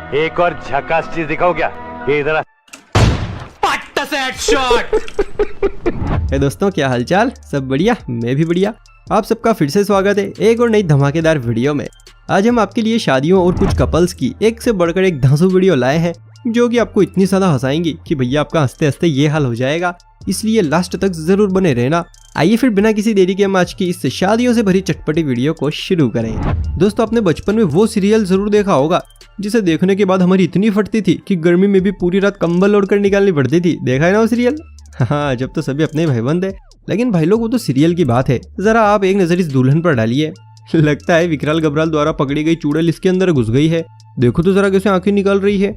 एक और झकास चीज दिखाओ क्या? ये इधर पट्टा से हेडशॉट। हे दोस्तों, क्या हालचाल? सब बढ़िया? मैं भी बढ़िया। आप सबका फिर से स्वागत है एक और नई धमाकेदार वीडियो में। आज हम आपके लिए शादियों और कुछ कपल्स की एक से बढ़कर एक धांसू वीडियो लाए हैं, जो कि आपको इतनी ज्यादा हंसाएंगी कि भैया आपका हंसते हंसते ये हाल हो जाएगा। इसलिए लास्ट तक जरूर बने रहना। आइए फिर बिना किसी देरी के हम आज की इस शादियों से भरी चटपटी वीडियो को शुरू करें। दोस्तों, आपने बचपन में वो सीरियल जरूर देखा होगा जिसे देखने के बाद हमारी इतनी फटती थी कि गर्मी में भी पूरी रात कंबल ओढ़ कर निकालनी पड़ती थी। देखा है ना वो सीरियल? हाँ, जब तो सभी अपने भाईबंद है। लेकिन भाई लोग, वो तो सीरियल की बात है। जरा आप एक नजर इस दुल्हन पर डालिए। लगता है विकराल गबराल द्वारा पकड़ी गई चुड़ैल इसके अंदर घुस गई है। देखो तो जरा कैसे आंखें निकाल रही है।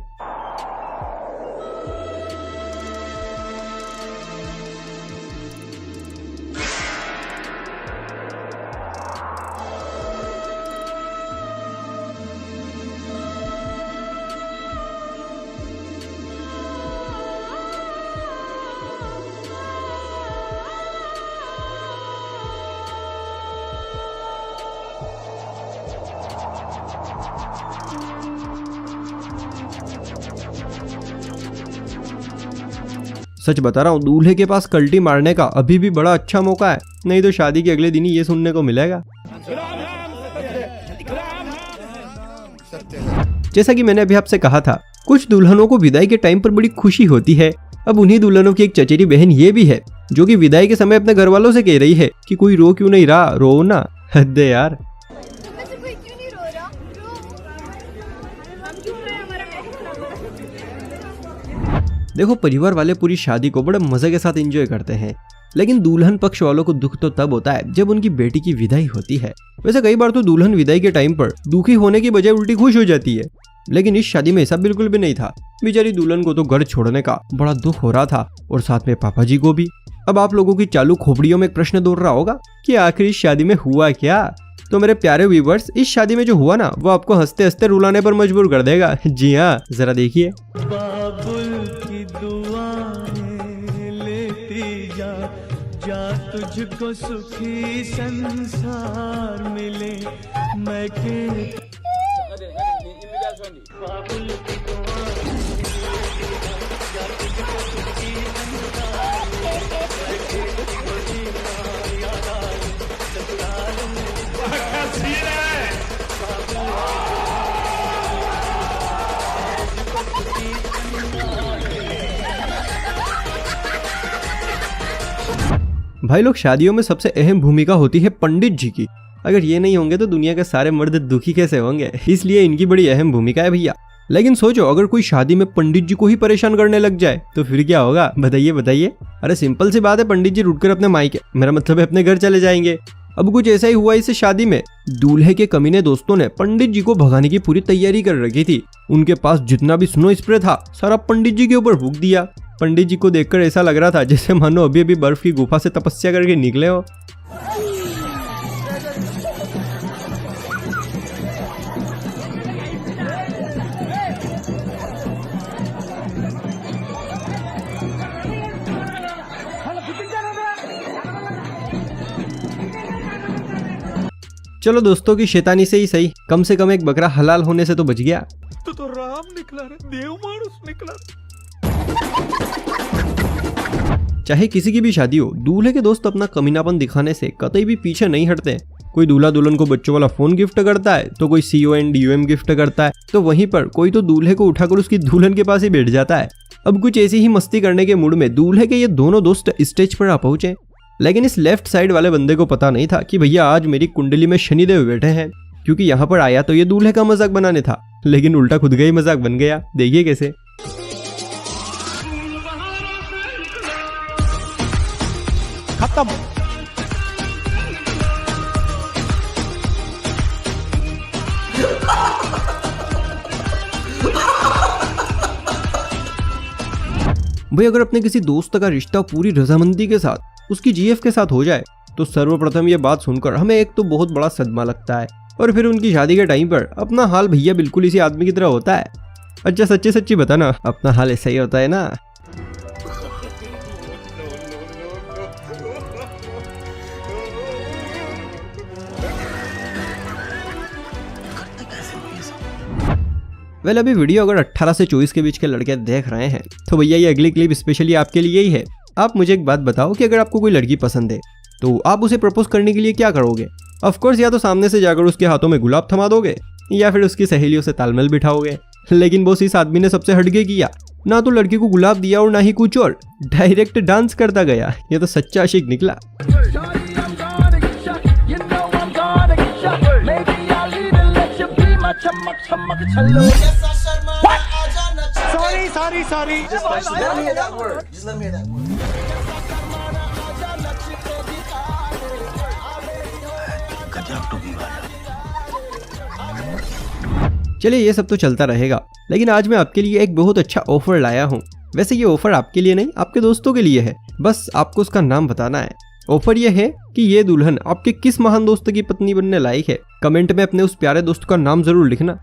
सच बता रहा हूँ, दूल्हे के पास कल्टी मारने का अभी भी बड़ा अच्छा मौका है, नहीं तो शादी के अगले दिन ही ये सुनने को मिलेगा। जैसा कि मैंने अभी आपसे कहा था, कुछ दुल्हनों को विदाई के टाइम पर बड़ी खुशी होती है। अब उन्हीं दुल्हनों की एक चचेरी बहन ये भी है, जो कि विदाई के समय अपने घर वालों से कह रही है कि कोई रो क्यों नहीं रहा, रो ना। हद है यार। देखो, परिवार वाले पूरी शादी को बड़े मजे के साथ एंजॉय करते हैं, लेकिन दुल्हन पक्ष वालों को दुख तो तब होता है जब उनकी बेटी की विदाई होती है। वैसे कई बार तो दुल्हन विदाई के टाइम पर दुखी होने की बजाय उल्टी खुश हो जाती है, लेकिन इस शादी में ऐसा बिल्कुल भी नहीं था। बेचारी दुल्हन को तो घर छोड़ने का बड़ा दुख हो रहा था, और साथ में पापा जी को भी। अब आप लोगों की चालू खोपड़ियों में एक प्रश्न दौड़ रहा होगा कि आखिर इस शादी में हुआ क्या? तो मेरे प्यारे व्यूवर्स, इस शादी में जो हुआ ना, वो आपको हंसते हंसते रुलाने पर मजबूर कर देगा। जी हाँ, जरा देखिए। तुझको सुखी संसार मिले मैं के भाई लोग, शादियों में सबसे अहम भूमिका होती है पंडित जी की। अगर ये नहीं होंगे तो दुनिया के सारे मर्द दुखी कैसे होंगे? इसलिए इनकी बड़ी अहम भूमिका है भैया। लेकिन सोचो, अगर कोई शादी में पंडित जी को ही परेशान करने लग जाए तो फिर क्या होगा? बताइए बताइए। अरे सिंपल सी बात है, पंडित जी रुककर अपने मायके, मेरा मतलब है अपने घर चले जाएंगे। अब कुछ ऐसा ही हुआ इस शादी में। दूल्हे के कमीने दोस्तों ने पंडित जी को भगाने की पूरी तैयारी कर रखी थी। उनके पास जितना भी स्नो स्प्रे था, सारा पंडित जी के ऊपर फूंक दिया। पंडित जी को देखकर ऐसा लग रहा था जैसे मानो अभी अभी बर्फ की गुफा से तपस्या करके निकले हो। चलो दोस्तों की शैतानी से ही सही, कम से कम एक बकरा हलाल होने से तो बच गया। तो राम निकला रे, देव मानुस निकला। चाहे किसी की भी शादी हो, दूल्हे के दोस्त अपना कमीनापन दिखाने से कतई भी पीछे नहीं हटते। कोई दूल्हा दुल्हन को बच्चों वाला फोन गिफ्ट करता है, तो कोई CONDUM गिफ्ट करता है, तो वहीं पर कोई तो दूल्हे को उठाकर उसकी दुल्हन के पास ही बैठ जाता है। अब कुछ ऐसी ही मस्ती करने के मूड में दूल्हे के ये दोनों दोस्त स्टेज पर आ पहुंचे। लेकिन इस लेफ्ट साइड वाले बंदे को पता नहीं था कि भैया आज मेरी कुंडली में शनिदेव बैठे हैं, क्योंकि यहाँ पर आया तो ये दूल्हे का मजाक बनाने था, लेकिन उल्टा खुद का ही मजाक बन गया। देखिए कैसे। खत्म। भाई, अगर अपने किसी दोस्त का रिश्ता पूरी रजामंदी के साथ उसकी GF के साथ हो जाए तो सर्वप्रथम ये बात सुनकर हमें एक तो बहुत बड़ा सदमा लगता है, और फिर उनकी शादी के टाइम पर अपना हाल भैया बिल्कुल इसी आदमी की तरह होता है। अच्छा सच्ची सच्ची बता ना, अपना हाल ऐसा ही होता है ना? वेल अभी वीडियो अगर 18 से 24 के बीच के लड़के देख रहे हैं तो भैया ये अगली क्लिप स्पेशली आपके लिए ही है। आप मुझे एक बात बताओ कि अगर आपको कोई लड़की पसंद है तो आप उसे प्रपोज करने के लिए क्या करोगे? ऑफ कोर्स या तो सामने से जाकर उसके हाथों में गुलाब थमा दोगे या फिर उसकी सहेलियों से तालमेल बिठाओगे। लेकिन बॉस इस आदमी ने सबसे हटके किया, ना तो लड़की को गुलाब दिया और ना ही कुछ और, डायरेक्ट डांस करता गया। ये तो सच्चा आशिक निकला। Sorry. Just let me hear that word. Just let me hear that word. चलिए ये सब तो चलता रहेगा, लेकिन आज मैं आपके लिए एक बहुत अच्छा ऑफर लाया हूँ। वैसे ये ऑफर आपके लिए नहीं, आपके दोस्तों के लिए है, बस आपको उसका नाम बताना है। ऑफर ये है कि ये दुल्हन आपके किस महान दोस्त की पत्नी बनने लायक है। कमेंट में अपने उस प्यारे दोस्त का नाम जरूर लिखना।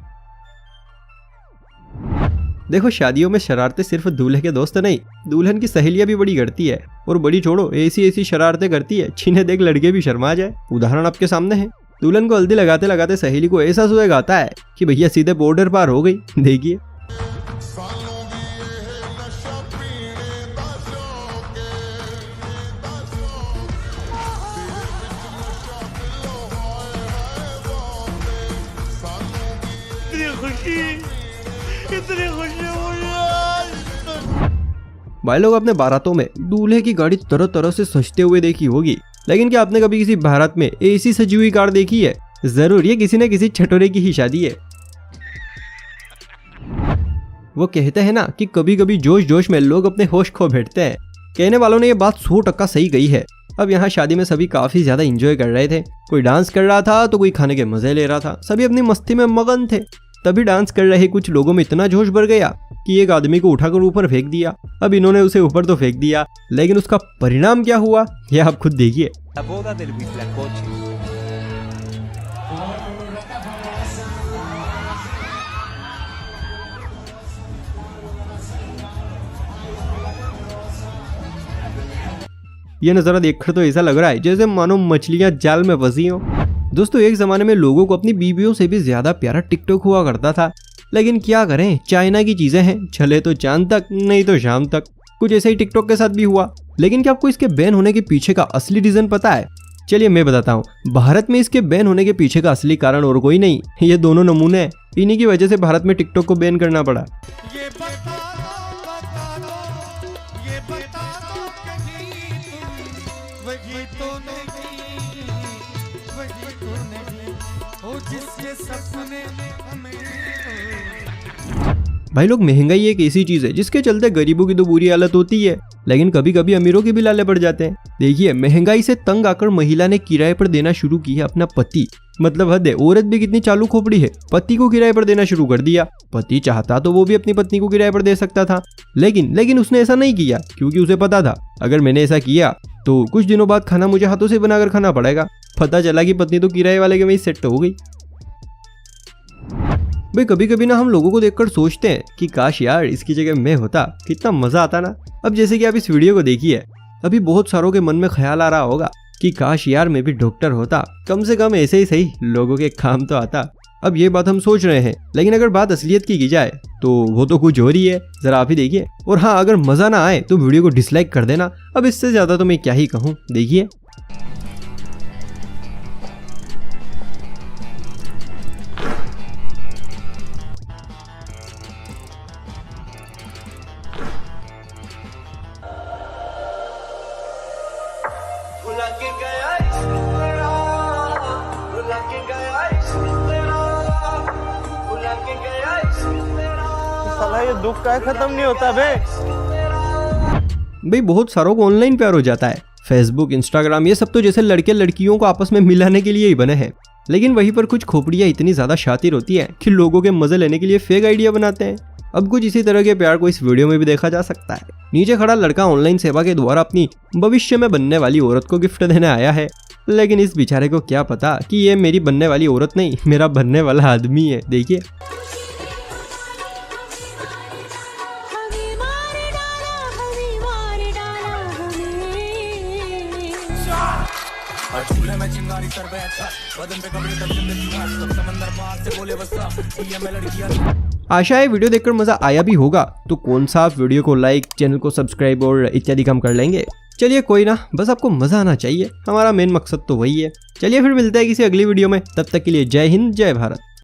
देखो शादियों में शरारतें सिर्फ दूल्हे के दोस्त नहीं, दुल्हन की सहेलियां भी बड़ी करती है, और बड़ी छोड़ो ऐसी शरारतें करती है जिन्हें देख लड़के भी शर्मा जाए। उदाहरण आपके सामने है। दुल्हन को हल्दी लगाते लगाते सहेली को ऐसा सुएग आता है कि भैया सीधे बॉर्डर पार हो गई। देखिए इतनी खुशी भाई लोग अपने बारातों में दूल्हे की गाड़ी तरह तरह से सजते हुए देखी होगी, लेकिन क्या आपने कभी किसी बारात में ऐसी सजी हुई कार देखी है? जरूर ये किसी न किसी छठोरे की ही शादी है। वो कहते हैं ना कि कभी कभी जोश जोश में लोग अपने होश खो बैठते हैं। कहने वालों ने ये बात 100% सही कही है। अब यहाँ शादी में सभी काफी ज्यादा एंजॉय कर रहे थे। कोई डांस कर रहा था तो कोई खाने के मजे ले रहा था। सभी अपनी मस्ती में मगन थे। तभी डांस कर रहे कुछ लोगों में इतना जोश भर गया कि एक आदमी को उठाकर ऊपर फेंक दिया। अब इन्होंने उसे ऊपर तो फेंक दिया, लेकिन उसका परिणाम क्या हुआ ये आप खुद देखिए। ये नजारा देखकर तो ऐसा लग रहा है जैसे मानो मछलियां जाल में फंसी हो। दोस्तों एक जमाने में लोगों को अपनी बीवियों से भी ज्यादा प्यारा टिकटॉक हुआ करता था, लेकिन क्या करें, चाइना की चीजें हैं, चले तो चांद तक नहीं तो शाम तक। कुछ ऐसा ही टिकटॉक के साथ भी हुआ। लेकिन क्या आपको इसके बैन होने के पीछे का असली रीजन पता है? चलिए मैं बताता हूँ। भारत में इसके बैन होने के पीछे का असली कारण और कोई नहीं, ये दोनों नमूने हैं। इन्हीं की वजह से भारत में टिकटॉक को बैन करना पड़ा। भाई लोग महंगाई एक ऐसी चीज है जिसके चलते गरीबों की तो बुरी हालत होती है, लेकिन कभी कभी अमीरों के भी लाले पड़ जाते हैं। देखिए महंगाई से तंग आकर महिला ने किराए पर देना शुरू किया अपना पति। मतलब हद है, औरत भी कितनी चालू खोपड़ी है, पति को किराए पर देना शुरू कर दिया। पति चाहता तो वो भी अपनी पत्नी को किराए पर दे सकता था, लेकिन उसने ऐसा नहीं किया, क्योंकि उसे पता था अगर मैंने ऐसा किया तो कुछ दिनों बाद खाना मुझे हाथों से बनाकर खाना पड़ेगा। पता चला कि पत्नी तो किराए वाले के वहीं सेट हो गई। भाई कभी कभी ना हम लोगों को देखकर सोचते हैं कि काश यार इसकी जगह मैं होता, कितना मजा आता ना। अब जैसे कि आप इस वीडियो को देखिए, अभी बहुत सारों के मन में ख्याल आ रहा होगा कि काश यार मैं भी डॉक्टर होता, कम से कम ऐसे ही सही लोगों के काम तो आता। अब ये बात हम सोच रहे हैं, लेकिन अगर बात असलियत की जाए तो वो तो कुछ और ही है। जरा आप ही देखिए। और हाँ, अगर मजा ना आए तो वीडियो को डिसलाइक कर देना। अब इससे ज्यादा तो मैं क्या ही कहूँ, देखिए। साला ये दुख का खत्म नहीं होता बे। भाई बहुत सारों को ऑनलाइन प्यार हो जाता है। फेसबुक, इंस्टाग्राम, ये सब तो जैसे लड़के लड़कियों को आपस में मिलाने के लिए ही बने हैं। लेकिन वहीं पर कुछ खोपड़ियां इतनी ज्यादा शातिर होती है कि लोगों के मजे लेने के लिए फेक आइडिया बनाते हैं। अब कुछ इसी तरह के प्यार को इस वीडियो में भी देखा जा सकता है। नीचे खड़ा लड़का ऑनलाइन सेवा के द्वारा अपनी भविष्य में बनने वाली औरत को गिफ्ट देने आया है, लेकिन इस बेचारे को क्या पता कि ये मेरी बनने वाली औरत नहीं, मेरा बनने वाला आदमी है। देखिए चूल्हे में चिंगारी कर बैठा, बदन पे कपड़े तब समंदर पार से बोले बसा, ये मैं लड़कियां आशा है वीडियो देखकर मजा आया भी होगा। तो कौन सा आप वीडियो को लाइक, चैनल को सब्सक्राइब और इत्यादि काम कर लेंगे। चलिए कोई ना, बस आपको मजा आना चाहिए, हमारा मेन मकसद तो वही है। चलिए फिर मिलते हैं किसी अगली वीडियो में, तब तक के लिए जय हिंद जय भारत।